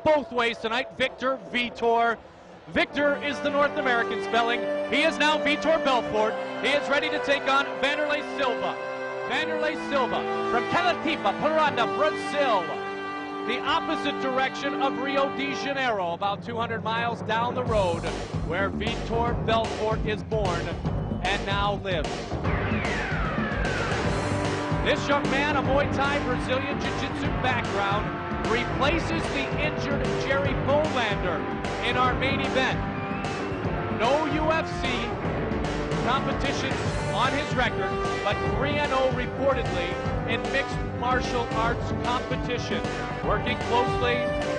both ways tonight. Vitor, Vitor. Vitor is the North American spelling. He is now Vitor Belfort. He is ready to take on Wanderlei Silva. Wanderlei Silva from Curitiba, Paraná, Brazil. The opposite direction of Rio de Janeiro, about 200 miles down the road, where Vitor Belfort is born and now lives. This young man, a Muay Thai Brazilian Jiu-Jitsu background, replaces the injured Jerry Bolander in our main event. No UFC competitions on his record, but 3-0 reportedly in mixed martial arts competition. Working closely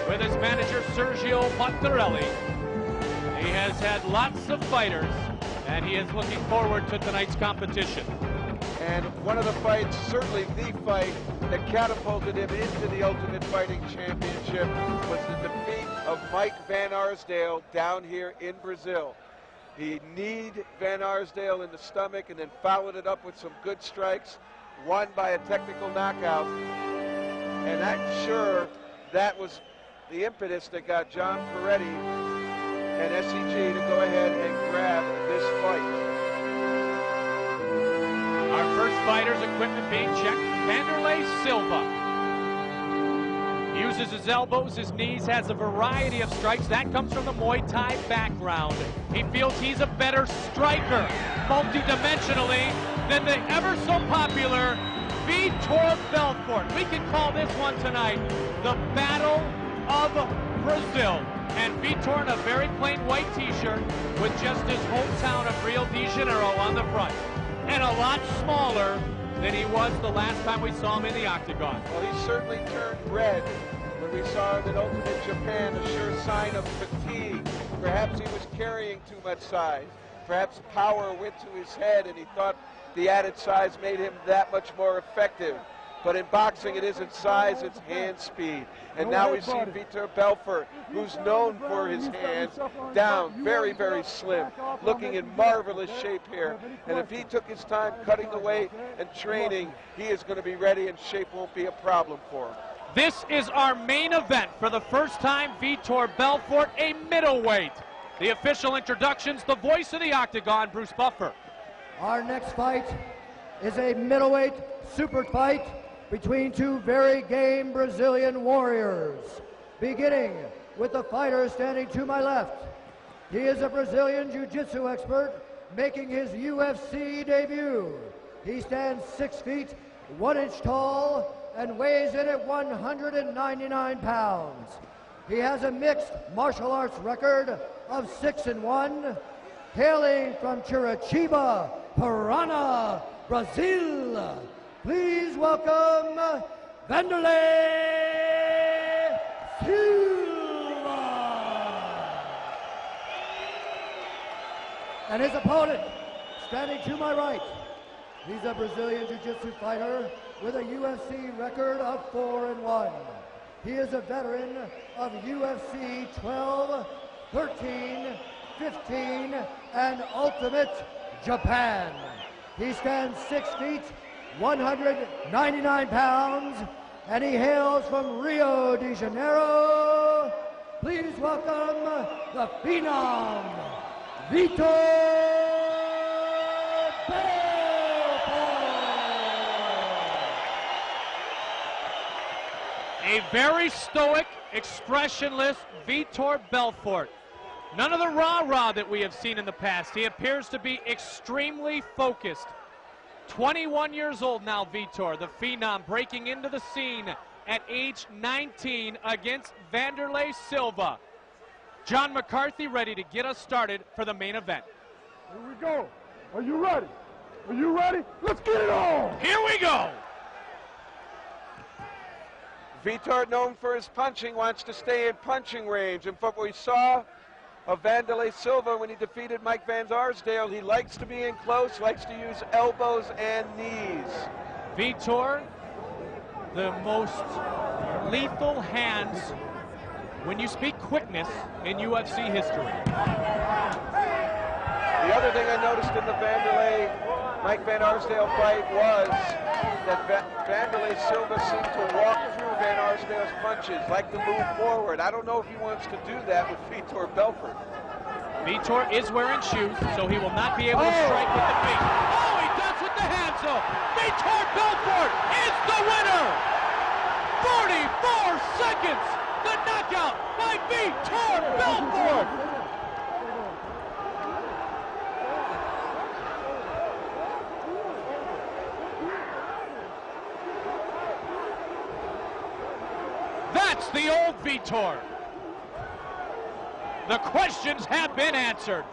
with his manager Sergio Wanderlei. He has had lots of fighters, and he is looking forward to tonight's competition. And one of the fights, certainly the fight that catapulted him into the Ultimate Fighting Championship, was the defeat of Mike Van Arsdale down here in Brazil. He kneed Van Arsdale in the stomach and then followed it up with some good strikes, won by a technical knockout. And I'm sure that was the impetus that got John Peretti and SEG to go ahead and grab this fight. Our first fighter's equipment being checked. Wanderlei Silva uses his elbows, his knees, has a variety of strikes. That comes from the Muay Thai background. He feels he's a better striker, multidimensionally, than the ever so popular Vitor Belfort. We can call this one tonight the Battle of Brazil. And Vitor in a very plain white t-shirt with just his hometown of Rio de Janeiro on the front. And a lot smaller than he was the last time we saw him in the octagon. Well, he certainly turned red when we saw him in Ultimate Japan, a sure sign of fatigue. Perhaps he was carrying too much size. Perhaps power went to his head and he thought the added size made him that much more effective. But in boxing, it isn't size, it's hand speed. And now we see Vitor Belfort, who's known for his hands, down, very, very slim, looking in marvelous shape here. And if he took his time cutting the weight and training, he is going to be ready and shape won't be a problem for him. This is our main event. For the first time, Vitor Belfort, a middleweight. The official introductions, the voice of the octagon, Bruce Buffer. Our next fight is a middleweight super fight between two very game Brazilian warriors. Beginning with the fighter standing to my left. He is a Brazilian Jiu-Jitsu expert making his UFC debut. He stands 6 feet, 1 inch tall, and weighs in at 199 pounds. He has a mixed martial arts record of 6-1, hailing from Curitiba, Paraná, Brazil. Please welcome Wanderlei Silva. And his opponent, standing to my right, he's a Brazilian Jiu-Jitsu fighter with a UFC record of 4-1. He is a veteran of UFC 12, 13, 15, and Ultimate Japan. He stands 6 feet, 199 pounds, and he hails from Rio de Janeiro. Please welcome the Phenom, Vitor Belfort. A very stoic, expressionless Vitor Belfort. None of the rah-rah that we have seen in the past. He appears to be extremely focused. 21 years old now, Vitor, the Phenom, breaking into the scene at age 19 against Wanderlei Silva. John McCarthy ready to get us started for the main event. Here we go. Are you ready? Are you ready? Let's get it on! Here we go! Vitor, known for his punching, wants to stay in punching range. And from what we saw of Wanderlei Silva when he defeated Mike Van Arsdale, he likes to be in close, likes to use elbows and knees. Vitor, the most lethal hands when you speak quickness in UFC history. The other thing I noticed in the Wanderlei Mike Van Arsdale fight was that Wanderlei Silva seemed to walk through Van Arsdale's punches, like to move forward. I don't know if he wants to do that with Vitor Belfort. Vitor is wearing shoes, so he will not be able to strike with the feet. Oh, he does with the hands, though. Vitor Belfort is the winner. 44 seconds. The knockout by Vitor Belfort. That's the old Vitor. The questions have been answered.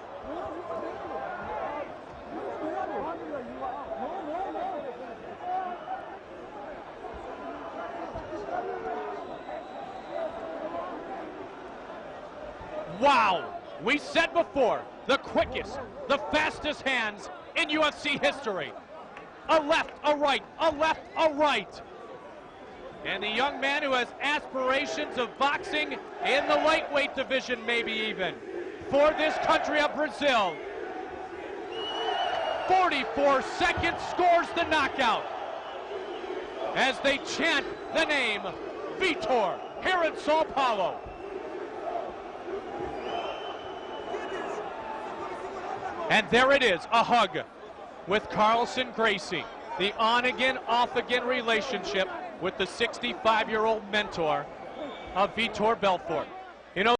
Wow! We said before, the quickest, the fastest hands in UFC history. A left, a right, a left, a right. And the young man who has aspirations of boxing in the lightweight division, maybe even, for this country of Brazil. 44 seconds scores the knockout as they chant the name Vitor here in Sao Paulo. And there it is, a hug with Carlson Gracie, the on-again, off-again relationship with the 65-year-old mentor of Vitor Belfort. You know,